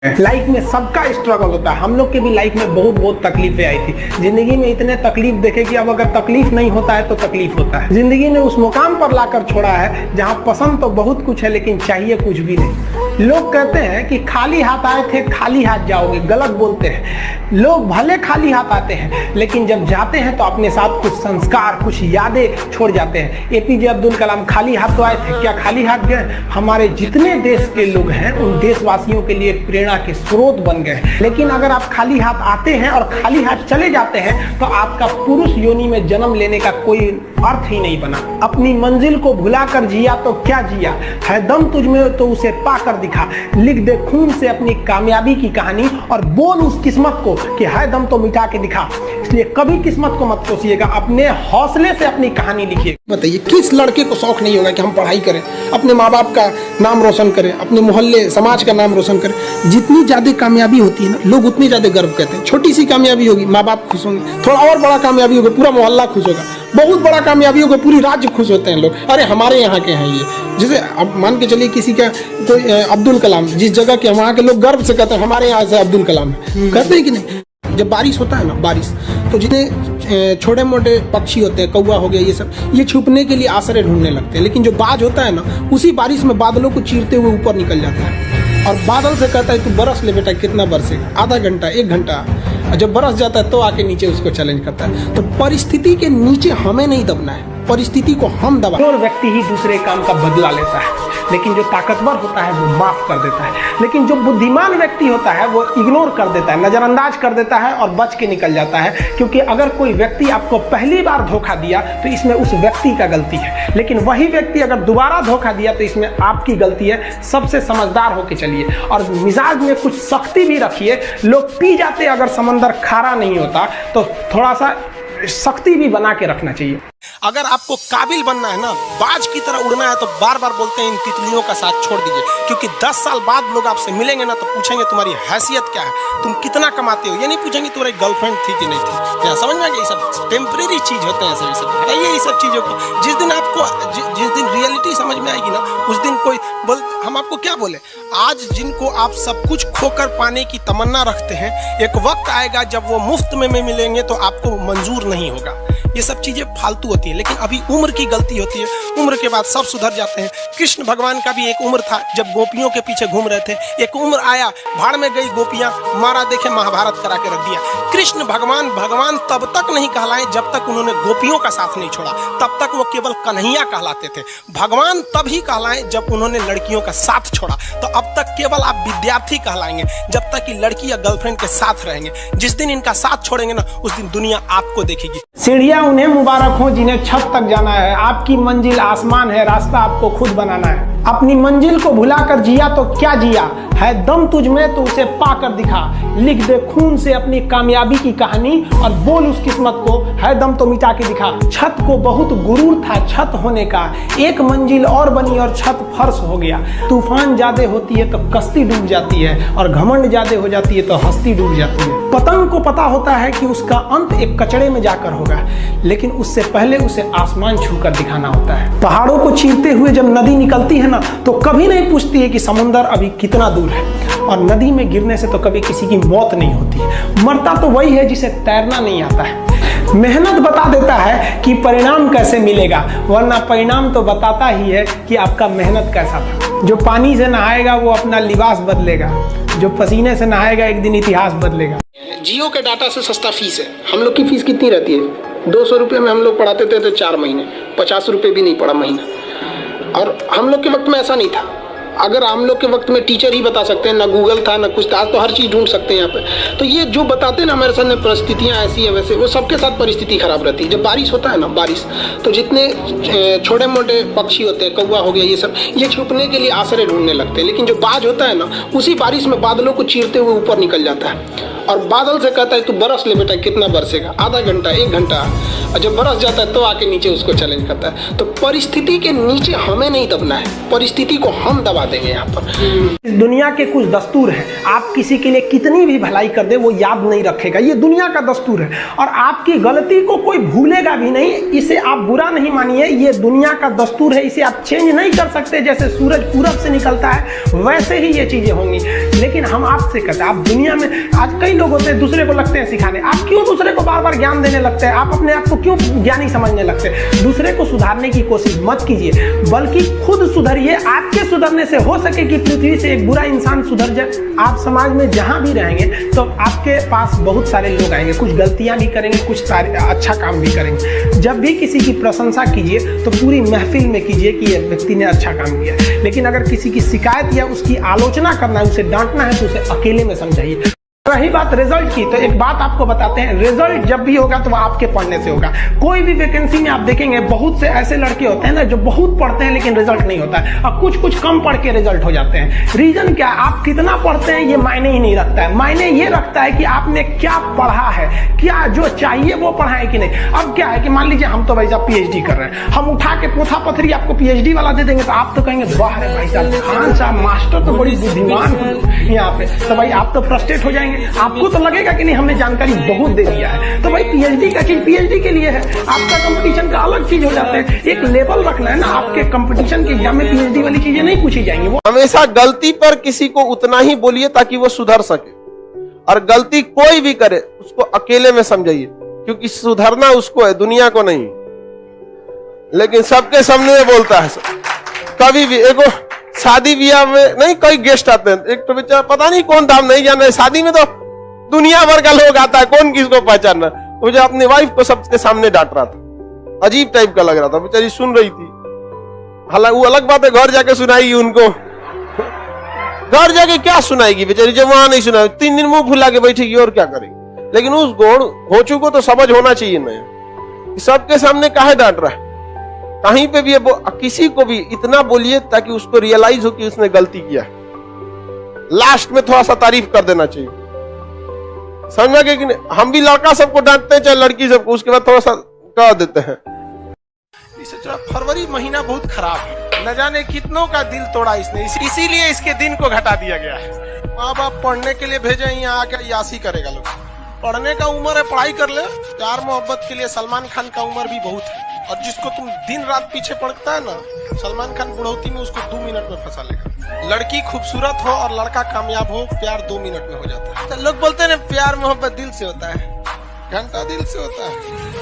Life में सबका struggle होता है। हम लोग के भी लाइफ में बहुत तकलीफें आई थी। जिंदगी में इतने तकलीफ देखे कि अब अगर तकलीफ नहीं होता है तो तकलीफ होता है। जिंदगी ने उस मुकाम पर लाकर छोड़ा है जहां पसंद तो बहुत कुछ है लेकिन चाहिए कुछ भी नहीं। लोग कहते हैं कि खाली हाथ आए थे खाली हाथ जाओगे, गलत बोलते हैं। लोग भले खाली हाथ आते हैं लेकिन जब जाते हैं तो अपने साथ कुछ संस्कार, कुछ यादें छोड़ जाते हैं। एपीजे अब्दुल कलाम खाली हाथ तो आए थे, क्या खाली हाथ गए? हमारे जितने देश के लोग हैं उन देशवासियों के लिए प्रेरणा के स्रोत बन गए। लेकिन अगर आप खाली हाथ आते हैं और खाली हाथ चले जाते हैं तो आपका पुरुष योनि में जन्म लेने का कोई अर्थ ही नहीं बना। अपनी मंजिल को भुलाकर जिया तो क्या जिया, है दम तुझमें तो उसे पाकर दिखा। लिख दे खून से अपनी कामयाबी की कहानी और बोल उस किस्मत को कि है दम तो मिटा के दिखा। इसलिए कभी किस्मत को मत कोसिएगा, अपने हौसले से अपनी कहानी लिखिए। बताइए किस लड़के को शौक नहीं होगा कि हम पढ़ाई करें, अपने माँ बाप का नाम रोशन करें, अपने मोहल्ले समाज का नाम रोशन करें। जितनी ज्यादा कामयाबी होती है ना, लोग उतनी ज्यादा गर्व करते हैं। छोटी सी कामयाबी होगी माँ बाप खुश होंगे, थोड़ा और बड़ा कामयाबी होगा पूरा मोहल्ला खुश होगा, बहुत बड़ा कामयाबी होगा पूरी राज्य खुश होते हैं लोग। अरे हमारे यहाँ के हैं ये, जैसे अब मान के चलिए किसी का कोई अब्दुल कलाम, जिस जगह के वहाँ के लोग गर्व से कहते हैं हमारे यहाँ से अब्दुल कलाम है, कहते हैं कि नहीं। जब बारिश होता है ना, बारिश तो जितने छोटे मोटे पक्षी होते हैं, कौवा हो गया, ये सब ये छुपने के लिए आश्रय ढूंढने लगते हैं। लेकिन जो बाज होता है ना, उसी बारिश में बादलों को चीरते हुए ऊपर निकल जाता है और बादल से कहता है तू बरस ले बेटा, कितना बरसेगा, आधा घंटा, 1 घंटा। जब बरस जाता है तो आके नीचे उसको चैलेंज करता है। तो परिस्थिति के नीचे हमें नहीं दबना है, परिस्थिति को हम दबा। और व्यक्ति ही दूसरे काम का बदला लेता है, लेकिन जो ताकतवर होता है वो माफ कर देता है। लेकिन जो बुद्धिमान व्यक्ति होता है वो इग्नोर कर देता है, नजरअंदाज कर देता है और बच के निकल जाता है। क्योंकि अगर कोई व्यक्ति आपको पहली बार धोखा दिया तो इसमें उस व्यक्ति का गलती है, लेकिन वही व्यक्ति अगर दोबारा धोखा दिया तो इसमें आपकी गलती है। सबसे समझदार होके चलिए और मिजाज में कुछ सख्ती भी रखिए। लोग पी जाते अगर समंदर खारा नहीं होता तो थोड़ा सा सख्ती भी बना के रखना चाहिए। अगर आपको काबिल बनना है ना, बाज की तरह उड़ना है, तो बार बार बोलते हैं इन तितलियों का साथ छोड़ दीजिए। क्योंकि 10 साल बाद लोग आपसे मिलेंगे ना तो पूछेंगे तुम्हारी हैसियत क्या है, तुम कितना कमाते हो। ये नहीं पूछेंगे तुम्हारी गर्लफ्रेंड थी कि नहीं थी। क्या समझ में आ गया? ये सब टेम्परेरी चीज होते हैं, सभी सब हटाइए ये सब चीजों को। जिस दिन आपको जिस दिन रियलिटी समझ में आएगी ना, उस दिन कोई हम आपको क्या बोले। आज जिनको आप सब कुछ खोकर पाने की तमन्ना रखते हैं, एक वक्त आएगा जब वो मुफ्त में मिलेंगे तो आपको मंजूर नहीं होगा। ये सब चीजें फालतू होती है, लेकिन अभी उम्र की गलती होती है। उम्र के बाद सब सुधर जाते हैं। कृष्ण भगवान का भी एक उम्र था जब गोपियों के पीछे घूम रहे थे। एक उम्र आया, भाड़ में गई गोपियां, मारा देखे महाभारत करा के रख दिया। कृष्ण भगवान तब तक नहीं कहलाए जब तक उन्होंने गोपियों का साथ नहीं छोड़ा, तब तक वो केवल कन्हैया कहलाते थे। भगवान तभी कहलाए जब उन्होंने लड़कियों का साथ छोड़ा। तो अब तक केवल आप विद्यार्थी कहलाएंगे जब तक कि लड़की या गर्लफ्रेंड के साथ रहेंगे। जिस दिन इनका साथ छोड़ेंगे ना, उस दिन दुनिया आपको देखेगी। सीढ़ियां उन्हें मुबारक हो जिन्हें छत तक जाना है। आपकी मंजिल आसमान है, रास्ता आपको खुद बनाना है। अपनी मंजिल को भुलाकर जिया तो क्या जिया, है दम तुझ में तो उसे पाकर दिखा। लिख दे खून से अपनी कामयाबी की कहानी और बोल उस किस्मत को, है दम तो मिटा के दिखा। छत को बहुत गुरूर था छत होने का, एक मंजिल और बनी और छत फर्श हो गया। तूफान ज्यादा होती है तो कश्ती डूब जाती है और घमंड ज्यादा हो जाती है तो हस्ती डूब जाती है। पतंग को पता होता है कि उसका अंत एक कचड़े में जाकर होगा, लेकिन उससे पहले उसे आसमान छूकर दिखाना होता है। पहाड़ों को चीरते हुए जब नदी निकलती है ना, तो कभी नहीं पूछती है कि समुद्र अभी कितना दूर है। और नदी में गिरने से तो कभी किसी की मौत नहीं होती। मरता तो वही है जिसे तैरना नहीं आता है। मेहनत बता देता है कि परिणाम कैसे मिलेगा, वरना परिणाम तो बताता ही है कि आपका मेहनत कैसा था। जो पानी से नहाएगा वो अपना लिबास बदलेगा, जो पसीने से नहाएगा एक दिन इतिहास बदलेगा। जियो के डाटा से सस्ता फीस है। हम लोग की फीस कितनी रहती है? 200 रुपये में हम लोग पढ़ाते थे तो 4 महीने, 50 रुपये भी नहीं पड़ा महीना। और हम लोग के वक्त में ऐसा नहीं था। अगर हम लोग के वक्त में टीचर ही बता सकते हैं, ना गूगल था ना कुछ था। आज तो हर चीज़ ढूंढ सकते हैं यहाँ पे। तो ये जो बताते हैं ना हमारे सामने परिस्थितियाँ ऐसी है वैसे, वो सबके साथ परिस्थिति खराब रहती है। जब बारिश होता है ना, बारिश तो जितने छोटे मोटे पक्षी होते हैं, कौवा हो गया, ये सब ये छुपने के लिए आश्रय ढूंढने लगते हैं। लेकिन जो बाज होता है ना, उसी बारिश में बादलों को चीरते हुए ऊपर निकल जाता है और बादल से कहता है तू बरस ले बेटा, कितना बरसेगा, आधा घंटा, 1 घंटा। और जब बरस जाता है तो आके नीचे उसको चैलेंज करता है। तो परिस्थिति के नीचे हमें नहीं दबना है, परिस्थिति को हम दबा करवा देंगे यहाँ पर। इस दुनिया के कुछ दस्तूर हैं, आप किसी के लिए कितनी भी भलाई कर दे वो याद नहीं रखेगा, ये दुनिया का दस्तूर है। और आपकी गलती को कोई भूलेगा भी नहीं, इसे आप बुरा नहीं मानिए, ये दुनिया का दस्तूर है, इसे आप चेंज नहीं कर सकते। जैसे सूरज पूरब से निकलता है वैसे ही ये चीजें होंगी। लेकिन हम आपसे कहते हैं, आप दुनिया में आज कई लोग होते हैं दूसरे को लगते हैं सिखाने, आप क्यों दूसरे को बार बार ज्ञान देने लगते हैं, आप अपने आप को क्यों ज्ञानी समझने लगते हैं। दूसरे को सुधारने की कोशिश मत कीजिए, बल्कि खुद सुधरिए। आपके सुधरने से हो सके कि पृथ्वी से एक बुरा इंसान सुधर जाए। आप समाज में जहां भी रहेंगे तो आपके पास बहुत सारे लोग आएंगे, कुछ गलतियां भी करेंगे, कुछ अच्छा काम भी करेंगे। जब भी किसी की प्रशंसा कीजिए तो पूरी महफिल में कीजिए कि यह व्यक्ति ने अच्छा काम किया। लेकिन अगर किसी की शिकायत या उसकी आलोचना करना है, उसे डांटना है, तो उसे अकेले में समझाइए। रही बात रिजल्ट की, तो एक बात आपको बताते हैं, रिजल्ट जब भी होगा तो वो आपके पढ़ने से होगा। कोई भी वैकेंसी में आप देखेंगे बहुत से ऐसे लड़के होते हैं ना जो बहुत पढ़ते हैं लेकिन रिजल्ट नहीं होता है, और कुछ कम पढ़ के रिजल्ट हो जाते हैं। रीजन क्या, आप कितना पढ़ते हैं ये मायने ही नहीं रखता है, मायने ये रखता है कि आपने क्या पढ़ा है, क्या जो चाहिए वो पढ़ा है कि नहीं। अब क्या है कि मान लीजिए हम तो भाई साहब PhD कर रहे हैं, हम उठा के पोथा पथरी आपको PhD वाला दे देंगे तो आप तो कहेंगे वाह रे भाई साहब, खान साहब मास्टर तो बड़ी बुद्धिमान यहाँ पे, तो भाई आप तो फ्रस्ट्रेट हो जाएंगे। आपको तो लगेगा कि नहीं हमने जानकारी बहुत दे दिया है। तो भाई PhD का चीज PhD के लिए है, आपका कंपटीशन का अलग चीज हो जाता है। एक लेवल रखना है ना, आपके कंपटीशन के एग्जाम में PhD वाली चीजें नहीं पूछी जाएंगी। वो हमेशा गलती पर किसी को उतना ही बोलिए ताकि वो सुधर सके, और गलती कोई भी करे उसको अकेले में समझाइए, क्योंकि सुधरना उसको है, दुनिया को नहीं। लेकिन सबके सामने बोलता है कभी भी। एगो शादी ब्याह में नहीं, कई गेस्ट आते हैं, एक तो बेचारा पता नहीं कौन था, नहीं जाना है, शादी में तो दुनिया भर का लोग आता है, कौन किसको पहचानना। वो जो अपनी वाइफ को सबके सामने डांट रहा था, अजीब टाइप का लग रहा था, बेचारी सुन रही थी। हालांकि वो अलग बात है, घर जाके सुनाएगी उनको, घर जाके क्या सुनाएगी बेचारी, जब वहां नहीं सुना 3 दिन मुंह फुला के बैठेगी और क्या करेगी। लेकिन उस गौड़ हो चुको तो समझ होना चाहिए ना, सबके सामने काहे डांट रहा है। कहीं पे भी किसी को भी इतना बोलिए ताकि उसको रियलाइज हो कि उसने गलती किया। लास्ट में थोड़ा सा तारीफ कर देना चाहिए, समझ गए कि नहीं। हम भी लड़का सबको डांटते हैं चाहे लड़की सबको, उसके बाद थोड़ा सा कह देते हैं। फरवरी महीना बहुत खराब है, न जाने कितनों का दिल तोड़ा इसने, इसीलिए इसके दिन को घटा दिया गया है। माँ बाप पढ़ने के लिए भेजे, यहाँ आके यासी करेगा लोग। पढ़ने का उम्र है, पढ़ाई कर ले। प्यार मोहब्बत के लिए सलमान खान का उम्र भी बहुत है, और जिसको तुम दिन रात पीछे पड़ता है ना, सलमान खान बुढ़ौती में उसको 2 मिनट में फंसा लेगा। लड़की खूबसूरत हो और लड़का कामयाब हो, प्यार 2 मिनट में हो जाता है। तो लोग बोलते हैं ना प्यार मोहब्बत दिल से होता है, घंटा दिल से होता है।